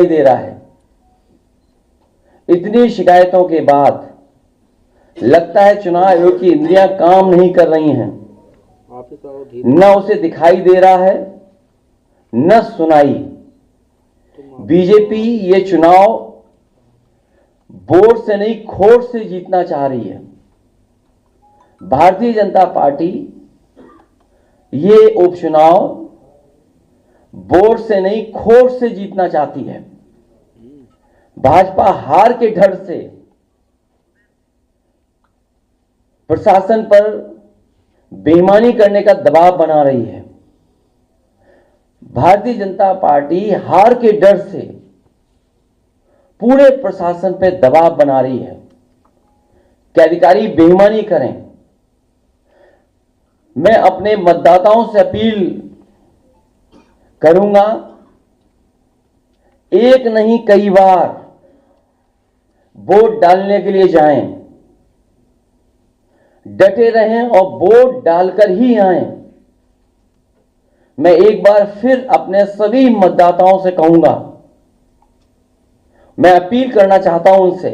दे रहा है। इतनी शिकायतों के बाद लगता है चुनाव आयोग की इंद्रियां काम नहीं कर रही हैं। न उसे दिखाई दे रहा है न सुनाई। बीजेपी ये चुनाव वोट से नहीं खोट से जीतना चाह रही है। भारतीय जनता पार्टी ये उपचुनाव वोट से नहीं खोट से जीतना चाहती है। भाजपा हार के डर से प्रशासन पर बेईमानी करने का दबाव बना रही है। भारतीय जनता पार्टी हार के डर से पूरे प्रशासन पर दबाव बना रही है कि अधिकारी बेईमानी करें। मैं अपने मतदाताओं से अपील करूंगा, एक नहीं कई बार वोट डालने के लिए जाएं, डटे रहें और वोट डालकर ही आएं। मैं एक बार फिर अपने सभी मतदाताओं से कहूंगा, मैं अपील करना चाहता हूं उनसे,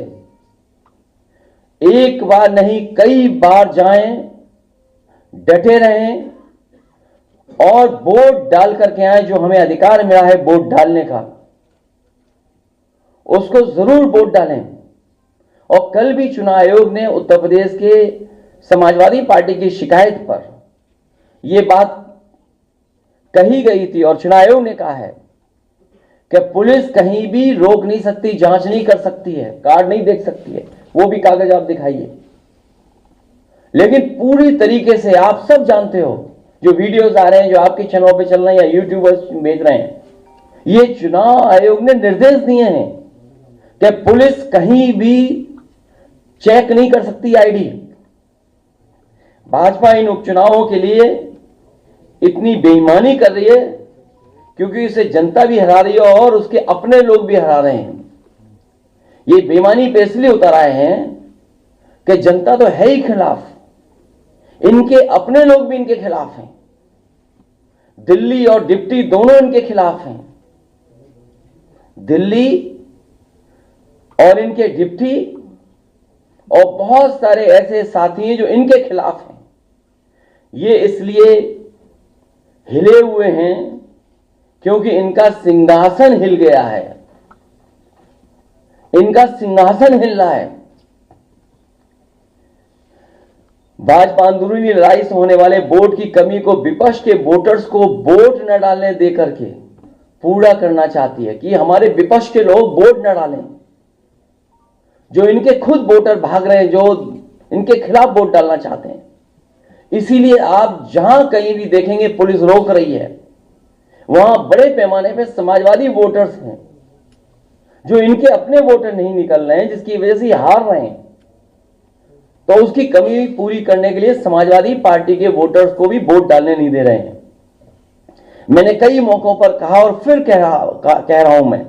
एक बार नहीं कई बार जाएं, डटे रहें और वोट डाल करके आए। जो हमें अधिकार मिला है वोट डालने का, उसको जरूर वोट डालें। और कल भी चुनाव आयोग ने उत्तर प्रदेश के समाजवादी पार्टी की शिकायत पर यह बात कही गई थी और चुनाव आयोग ने कहा है कि पुलिस कहीं भी रोक नहीं सकती, जांच नहीं कर सकती है, कार्ड नहीं देख सकती है, वो भी कागज आप दिखाइए। लेकिन पूरी तरीके से आप सब जानते हो, जो वीडियोस आ रहे हैं, जो आपके चैनलों पे चल रहे हैं या यूट्यूबर्स भेज रहे हैं, ये चुनाव आयोग ने निर्देश दिए हैं कि पुलिस कहीं भी चेक नहीं कर सकती आईडी। भाजपा इन उपचुनावों के लिए इतनी बेईमानी कर रही है क्योंकि इसे जनता भी हरा रही है और उसके अपने लोग भी हरा रहे हैं। ये बेईमानी पे इसलिए उतर आए हैं कि जनता तो है ही खिलाफ, इनके अपने लोग भी इनके खिलाफ हैं। दिल्ली और डिप्टी दोनों इनके खिलाफ हैं। दिल्ली और इनके डिप्टी और बहुत सारे ऐसे साथी हैं जो इनके खिलाफ हैं। ये इसलिए हिले हुए हैं क्योंकि इनका सिंहासन हिल गया है। इनका सिंहासन हिल रहा है। भाजपा अंदरूनी लड़ाई से होने वाले वोट की कमी को विपक्ष के वोटर्स को वोट न डालने देकर के पूरा करना चाहती है कि हमारे विपक्ष के लोग वोट न डालें। जो इनके खुद वोटर भाग रहे हैं, जो इनके खिलाफ वोट डालना चाहते हैं। इसीलिए आप जहां कहीं भी देखेंगे पुलिस रोक रही है, वहां बड़े पैमाने पर समाजवादी वोटर्स हैं जो इनके अपने वोटर नहीं निकल रहे हैं, जिसकी वजह से हार रहे हैं। तो उसकी कमी पूरी करने के लिए समाजवादी पार्टी के वोटर्स को भी वोट डालने नहीं दे रहे हैं। मैंने कई मौकों पर कहा और फिर कह रहा हूं मैं,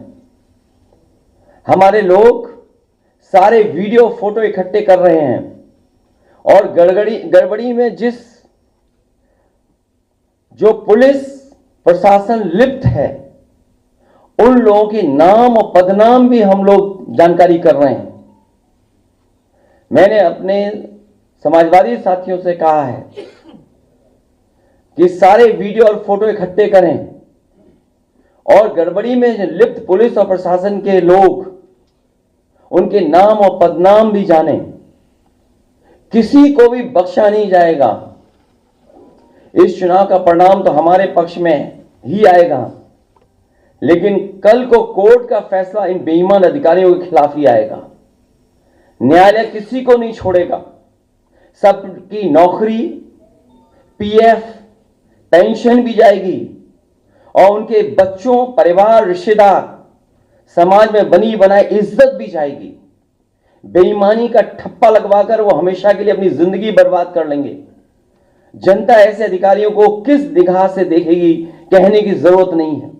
हमारे लोग सारे वीडियो फोटो इकट्ठे कर रहे हैं और गड़बड़ी में जो पुलिस प्रशासन लिप्त है उन लोगों के नाम और पदनाम भी हम लोग जानकारी कर रहे हैं। मैंने अपने समाजवादी साथियों से कहा है कि सारे वीडियो और फोटो इकट्ठे करें और गड़बड़ी में लिप्त पुलिस और प्रशासन के लोग उनके नाम और पदनाम भी जानें। किसी को भी बख्शा नहीं जाएगा। इस चुनाव का परिणाम तो हमारे पक्ष में ही आएगा, लेकिन कल को कोर्ट का फैसला इन बेईमान अधिकारियों के खिलाफ ही आएगा। न्यायालय किसी को नहीं छोड़ेगा। सबकी नौकरी, पीएफ, पेंशन भी जाएगी और उनके बच्चों, परिवार, रिश्तेदार, समाज में बनी बनाई इज्जत भी जाएगी। बेईमानी का ठप्पा लगवाकर वो हमेशा के लिए अपनी जिंदगी बर्बाद कर लेंगे। जनता ऐसे अधिकारियों को किस निगाह से देखेगी, कहने की जरूरत नहीं है।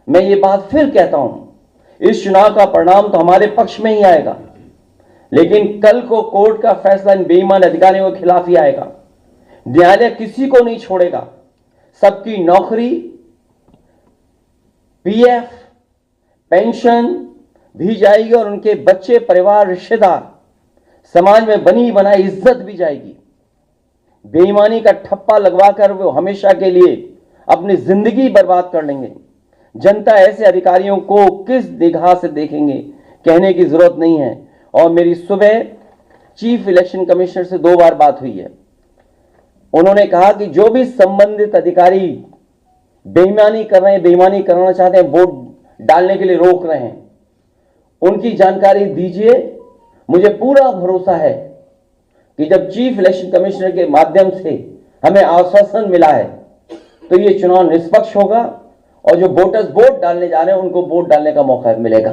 मैं ये बात फिर कहता हूं, इस चुनाव का परिणाम तो हमारे पक्ष में ही आएगा, लेकिन कल को कोर्ट का फैसला इन बेईमान अधिकारियों के खिलाफ ही आएगा। न्यायालय किसी को नहीं छोड़ेगा। सबकी नौकरी, पीएफ, पेंशन भी जाएगी और उनके बच्चे, परिवार, रिश्तेदार, समाज में बनी बनाई इज्जत भी जाएगी। बेईमानी का ठप्पा लगवाकर वो हमेशा के लिए अपनी जिंदगी बर्बाद कर लेंगे। जनता ऐसे अधिकारियों को किस निगाह से देखेंगे, कहने की जरूरत नहीं है। और मेरी सुबह चीफ इलेक्शन कमिश्नर से 2 बार बात हुई है। उन्होंने कहा कि जो भी संबंधित अधिकारी बेईमानी कर रहे हैं, बेईमानी कराना चाहते हैं, वोट डालने के लिए रोक रहे हैं, उनकी जानकारी दीजिए। मुझे पूरा भरोसा है कि जब चीफ इलेक्शन कमिश्नर के माध्यम से हमें आश्वासन मिला है तो ये चुनाव निष्पक्ष होगा और जो वोटर्स वोट डालने जा रहे हैं उनको वोट डालने का मौका मिलेगा।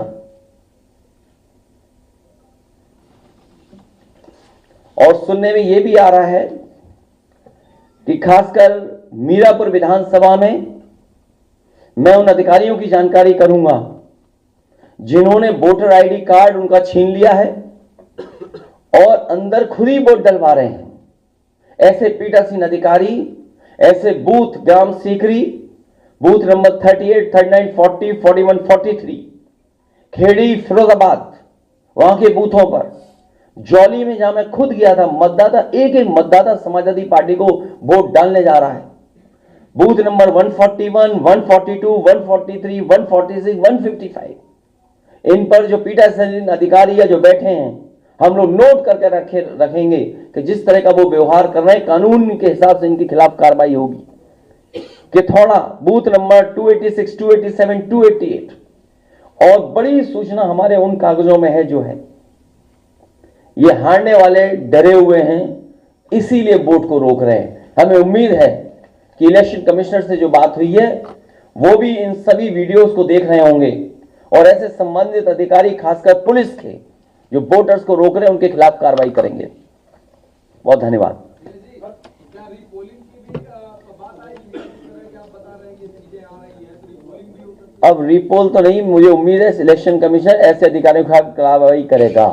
और सुनने में यह भी आ रहा है कि खासकर मीरापुर विधानसभा में मैं उन अधिकारियों की जानकारी करूंगा जिन्होंने वोटर आईडी कार्ड उनका छीन लिया है और अंदर खुद ही वोट डलवा रहे हैं। ऐसे पीठासीन अधिकारी, ऐसे बूथ ग्राम सीकरी, बूथ नंबर 38, 39, 40, 41, 43, खेड़ी, फिरोजाबाद, वहां के बूथों पर, जौली में जहां मैं खुद गया था, मतदाता एक एक मतदाता समाजवादी पार्टी को वोट डालने जा रहा है। बूथ नंबर 141, 142, 143, 146, 155, इन पर जो पीठासीन अधिकारी या जो बैठे हैं, हम लोग नोट करके रखेंगे कि जिस तरह का वो व्यवहार कर रहे हैं कानून के हिसाब से इनके खिलाफ कार्रवाई होगी। कि थोड़ा बूथ नंबर 286, 287, 288 और बड़ी सूचना हमारे उन कागजों में है जो है ये हारने वाले डरे हुए हैं, इसीलिए वोट को रोक रहे हैं। हमें उम्मीद है कि इलेक्शन कमिश्नर से जो बात हुई है वो भी इन सभी वीडियोस को देख रहे होंगे और ऐसे संबंधित अधिकारी खासकर पुलिस के जो वोटर्स को रोक रहे हैं उनके खिलाफ कार्रवाई करेंगे। बहुत धन्यवाद। अब रीपोल तो नहीं, मुझे उम्मीद है इलेक्शन कमीशन ऐसे अधिकारियों के खिलाफ कार्रवाई करेगा।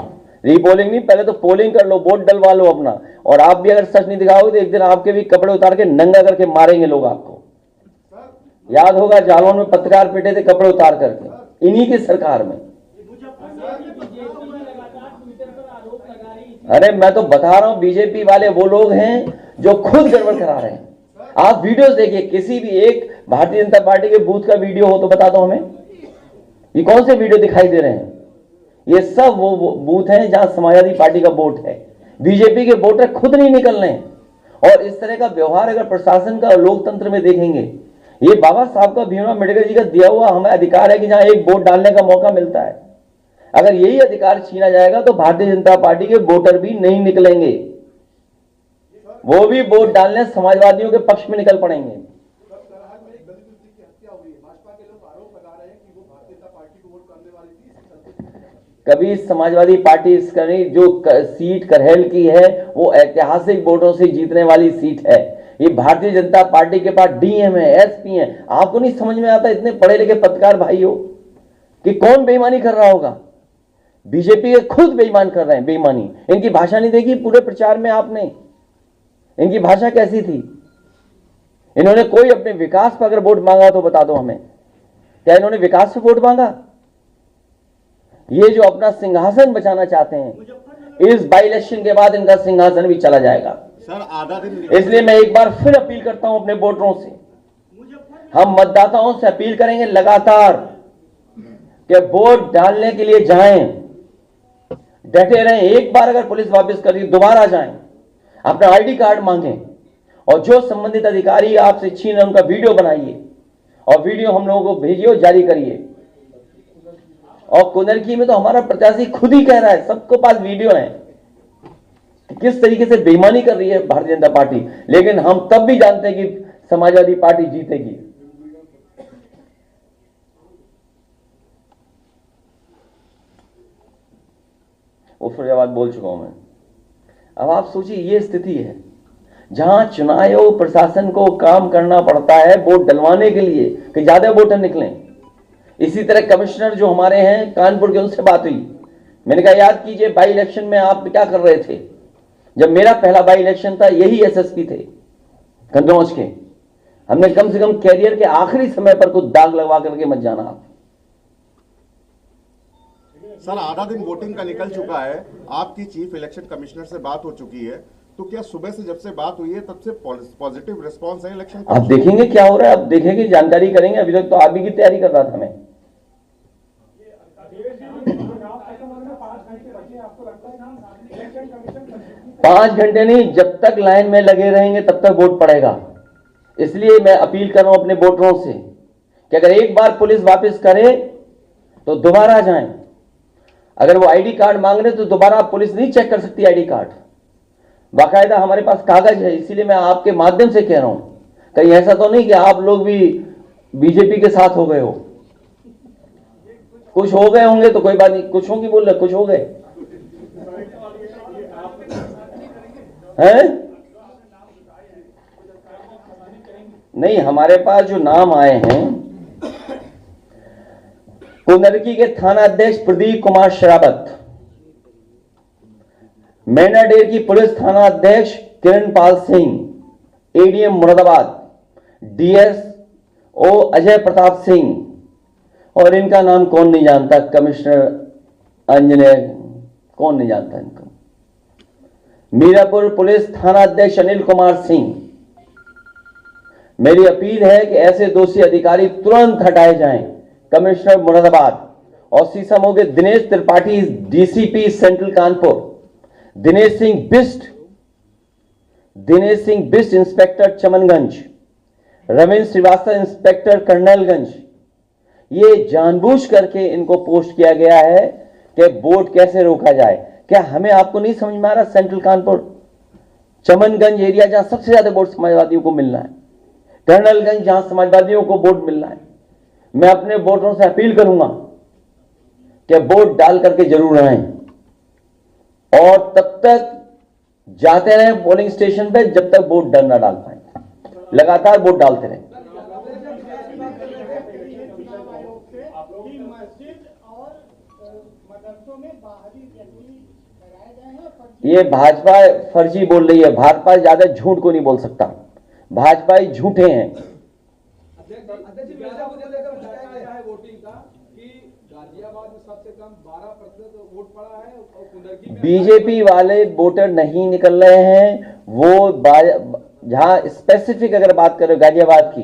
रीपोलिंग नहीं, पहले तो पोलिंग कर लो, वोट डलवा लो अपना। और आप भी अगर सच नहीं दिखाओगे तो एक दिन आपके भी कपड़े उतार के नंगा करके मारेंगे लोग आपको। याद होगा जालौन में पत्रकार पिटे थे कपड़े उतार करके, इन्हीं की सरकार में। अरे मैं तो बता रहा हूं, बीजेपी वाले वो लोग हैं जो खुद गड़बड़ करा रहे हैं। आप वीडियोस देखिए, किसी भी एक भारतीय जनता पार्टी के बूथ का वीडियो हो तो बता दो हमें। ये कौन से वीडियो दिखाई दे रहे हैं? ये सब वो बूथ हैं जहां समाजवादी पार्टी का वोट है। बीजेपी के वोटर खुद नहीं निकल रहे हैं। और इस तरह का व्यवहार अगर प्रशासन का लोकतंत्र में देखेंगे, ये बाबा साहब का, भीमराव अम्बेडकर जी का दिया हुआ हमें अधिकार है कि जहां एक वोट डालने का मौका मिलता है, अगर यही अधिकार छीना जाएगा तो भारतीय जनता पार्टी के वोटर भी नहीं निकलेंगे, वो भी वोट डालने समाजवादियों के पक्ष में निकल पड़ेंगे। कभी समाजवादी पार्टी जो सीट करहेल की है वो ऐतिहासिक वोटों से जीतने वाली सीट है। ये भारतीय जनता पार्टी के पास डीएम है, एसपी है। आपको नहीं समझ में आता इतने पढ़े लिखे पत्रकार भाइयों कि कौन बेईमानी कर रहा होगा? बीजेपी के खुद बेईमान कर रहे हैं। बेईमानी, इनकी भाषा नहीं देखी पूरे प्रचार में आपने? इनकी भाषा कैसी थी? इन्होंने कोई अपने विकास पर अगर वोट मांगा तो बता दो हमें, क्या इन्होंने विकास पे वोट मांगा? ये जो अपना सिंहासन बचाना चाहते हैं, इस बाई इलेक्शन के बाद इनका सिंहासन भी चला जाएगा सर। आधा दिन, इसलिए मैं एक बार फिर अपील करता हूं अपने वोटरों से, हम मतदाताओं से अपील करेंगे लगातार कि वोट डालने के लिए जाएं, डटे रहें। एक बार अगर पुलिस वापस कर दी दोबारा जाएं, अपना आईडी कार्ड मांगें और जो संबंधित अधिकारी आपसे छीन रहे उनका वीडियो बनाइए और वीडियो हम लोगों को भेजिए और जारी करिए। और कुंदरकी में तो हमारा प्रत्याशी खुद ही कह रहा है, सबको पास वीडियो है कि किस तरीके से बेईमानी कर रही है भारतीय जनता पार्टी। लेकिन हम तब भी जानते हैं कि समाजवादी पार्टी जीतेगी। वो फिर बोल चुका हूं मैं। अब आप सोचिए, ये स्थिति है जहां चुनाव आयोग प्रशासन को काम करना पड़ता है वोट डलवाने के लिए कि ज्यादा वोटर निकलें। इसी तरह कमिश्नर जो हमारे हैं कानपुर के, उनसे बात हुई, मैंने कहा याद कीजिए बाई इलेक्शन में आप क्या कर रहे थे? जब मेरा पहला बाई इलेक्शन था यही एसएसपी थे कन्नौज के। हमने कम से कम कैरियर के आखिरी समय पर कुछ दाग लगवा करके मत जाना आप। सर आधा दिन वोटिंग का निकल चुका है, आपकी चीफ इलेक्शन कमिश्नर से बात हो चुकी है, तो क्या सुबह से जब से बात हुई है तब से पॉजिटिव रिस्पांस है इलेक्शन? आप देखेंगे क्या हो रहा है, आप देखेंगे, जानकारी करेंगे। अभी तक तो आप ही की तैयारी कर रहा था मैं। 5 घंटे नहीं, जब तक लाइन में लगे रहेंगे तब तक वोट पड़ेगा। इसलिए मैं अपील कर रहा हूं अपने वोटरों से कि अगर एक बार पुलिस वापस करे तो दोबारा जाएं। अगर वो आईडी कार्ड मांग रहे तो दोबारा पुलिस नहीं चेक कर सकती आईडी कार्ड। बाकायदा हमारे पास कागज है। इसीलिए मैं आपके माध्यम से कह रहा हूं, कहीं ऐसा तो नहीं कि आप लोग भी बीजेपी के साथ हो गए हो। कुछ हो गए होंगे तो कोई बात नहीं, कुछ होंगी बोल रहे, कुछ हो गए हैं? नहीं, हमारे पास जो नाम आए हैं, कुंदरकी के थाना अध्यक्ष प्रदीप कुमार शरावत, मैनाडेर की पुलिस थाना अध्यक्ष किरणपाल सिंह, एडीएम मुरादाबाद डीएसओ अजय प्रताप सिंह, और इनका नाम कौन नहीं जानता, कमिश्नर अंजनेय, कौन नहीं जानता इनको, मीरापुर पुलिस थाना अध्यक्ष अनिल कुमार सिंह। मेरी अपील है कि ऐसे दोषी अधिकारी तुरंत हटाए जाएं। कमिश्नर मुरादाबाद और सीसामऊ के Dinesh Tripathi DCP central Kanpur, Dinesh Singh Bisht inspector Chamanganj, Ravindra Shrivastava inspector Colonelganj. ये जानबूझ करके इनको पोस्ट किया गया है कि वोट कैसे रोका जाए। क्या हमें आपको नहीं समझ में आ रहा? सेंट्रल कानपुर, चमनगंज एरिया जहां सबसे ज्यादा वोट समाजवादियों को मिलना है, कर्नलगंज जहां समाजवादियों को वोट मिलना है, मैं अपने वोटरों से अपील करूंगा कि वोट डाल करके जरूर आए और तब तक जाते रहे पोलिंग स्टेशन पे जब तक वोट डर ना डाल पाए। लगातार वोट डालते रहे। ये भाजपा फर्जी बोल रही है। भाजपा ज्यादा झूठ को नहीं बोल सकता, भाजपा ही झूठे हैं। बीजेपी वाले वोटर नहीं निकल रहे हैं। वो जहां स्पेसिफिक अगर बात करें गाजियाबाद की,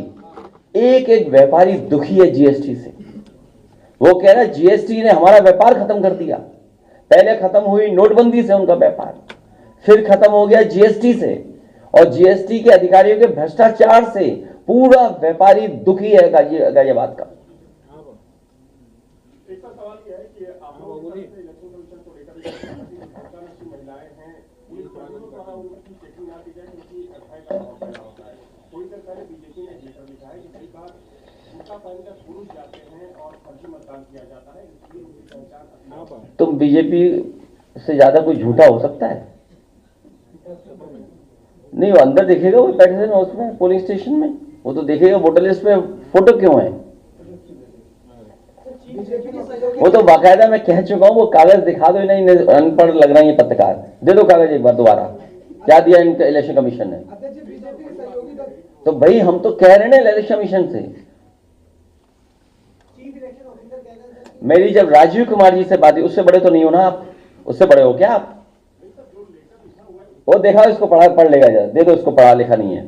एक एक व्यापारी दुखी है जीएसटी से। वो कह रहा है जीएसटी ने हमारा व्यापार खत्म कर दिया। पहले खत्म हुई नोटबंदी से उनका व्यापार, फिर खत्म हो गया जीएसटी से, और जीएसटी के अधिकारियों के भ्रष्टाचार से पूरा व्यापारी दुखी है गाजियाबाद का। एक सवाल यह है कि आप लोगों ने इलेक्शन कमीशन को लेकर महिलाएं हैं, पुलिस द्वारा उनकी चेकिंग ना की जाए क्योंकि एफआईआर होता है। कोई सरकार बीजेपी ने लेकर लिखा है कि कई बार उनका पहनकर पुरुष जाते हैं और फर्जी मतदान किया जाता है, इसलिए उनकी पहचान। तुम बीजेपी से ज्यादा कोई झूठा हो सकता है? नहीं, वो अंदर देखेगा, वो बैठे थे ना उसमें पोलिंग स्टेशन में, वो तो देखेगा वोटर लिस्ट में फोटो क्यों है। वो तो बाकायदा मैं कह चुका हूं, वो कागज दिखा दो। नहीं, अनपढ़ लग रहा है ये पत्रकार, दे दो कागज एक बार दोबारा, क्या दिया इनका इलेक्शन कमीशन ने। तो भाई हम तो कह रहे हैं ना इलेक्शन कमीशन से। मेरी जब राजीव कुमार जी से बात हुई, उससे बड़े तो नहीं हो ना आप? उससे बड़े हो क्या आप? वो देखा, इसको पढ़ लेगा जरा, दे दो इसको, पढ़ा लिखा नहीं है,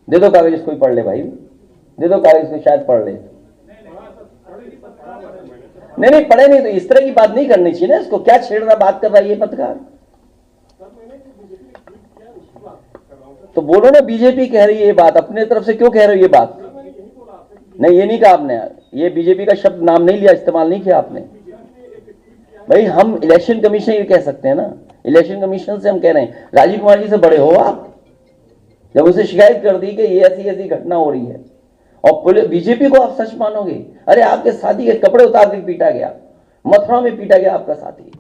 दे दो कागज इसको ही पढ़ ले भाई, दे दो कागज इसको, शायद पढ़ ले। नहीं पढ़े नहीं तो इस तरह की बात नहीं करनी चाहिए ना। इसको क्या छेड़ रहा, बात कर रहा है ये पत्रकार? तो बोलो ना, बीजेपी कह रही है ये बात, अपने तरफ से क्यों कह रहे हो ये बात? नहीं, ये नहीं कहा आपने, ये बीजेपी का शब्द नाम नहीं लिया, इस्तेमाल नहीं किया आपने। भाई हम इलेक्शन कमीशन ये कह सकते हैं ना, इलेक्शन कमीशन से हम कह रहे हैं। राजीव कुमार जी से बड़े हो आप? जब उसे शिकायत कर दी कि ये ऐसी ऐसी घटना हो रही है और बीजेपी को आप सच मानोगे? अरे आपके साथी के कपड़े उतार के पीटा गया, मथुरा में पीटा गया आपका साथी।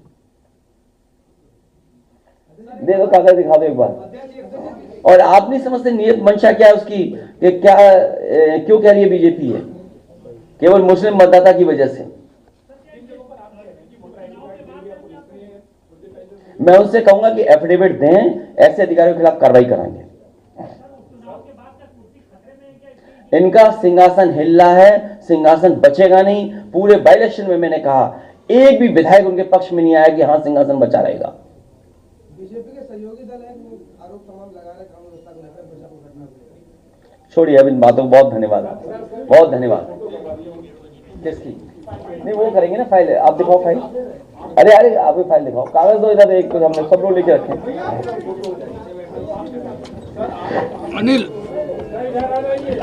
दे दो कागज, दिखा दो एक बार। और आप नहीं समझते नियत मंशा क्या है उसकी, कि क्या क्यों कह रही है बीजेपी है? केवल मुस्लिम मतदाता की वजह से। मैं उनसे कहूंगा कि एफिडेविट दें, ऐसे अधिकारियों के खिलाफ कार्रवाई कराएंगे। इनका सिंहासन हिल रहा है, सिंहासन बचेगा नहीं। पूरे बाई इलेक्शन में मैंने कहा एक भी विधायक उनके पक्ष में नहीं आया कि हाँ सिंहासन बचा रहेगा। बीजेपी के सहयोगी दल है, वो आरोप तमाम लगा रहे कानून व्यवस्था को लेकर मिर्जापुर घटना को लेकर। छोड़िए अब इन बातों को, बहुत धन्यवाद, बहुत धन्यवाद। किसकी? नहीं वो करेंगे ना, फाइल आप दिखाओ फाइल। अरे अरे आप भी फाइल दिखाओ, कागज दो इधर, एक तो हमने सब लोग लेके रखे। अनिल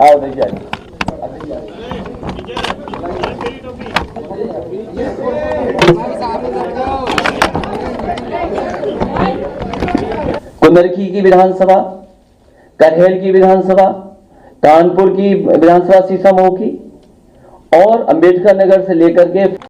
आओ देखिए कुंदरखी की विधानसभा, करहेल की विधानसभा, कानपुर की विधानसभा सीसा मऊ की और अंबेडकर नगर से लेकर के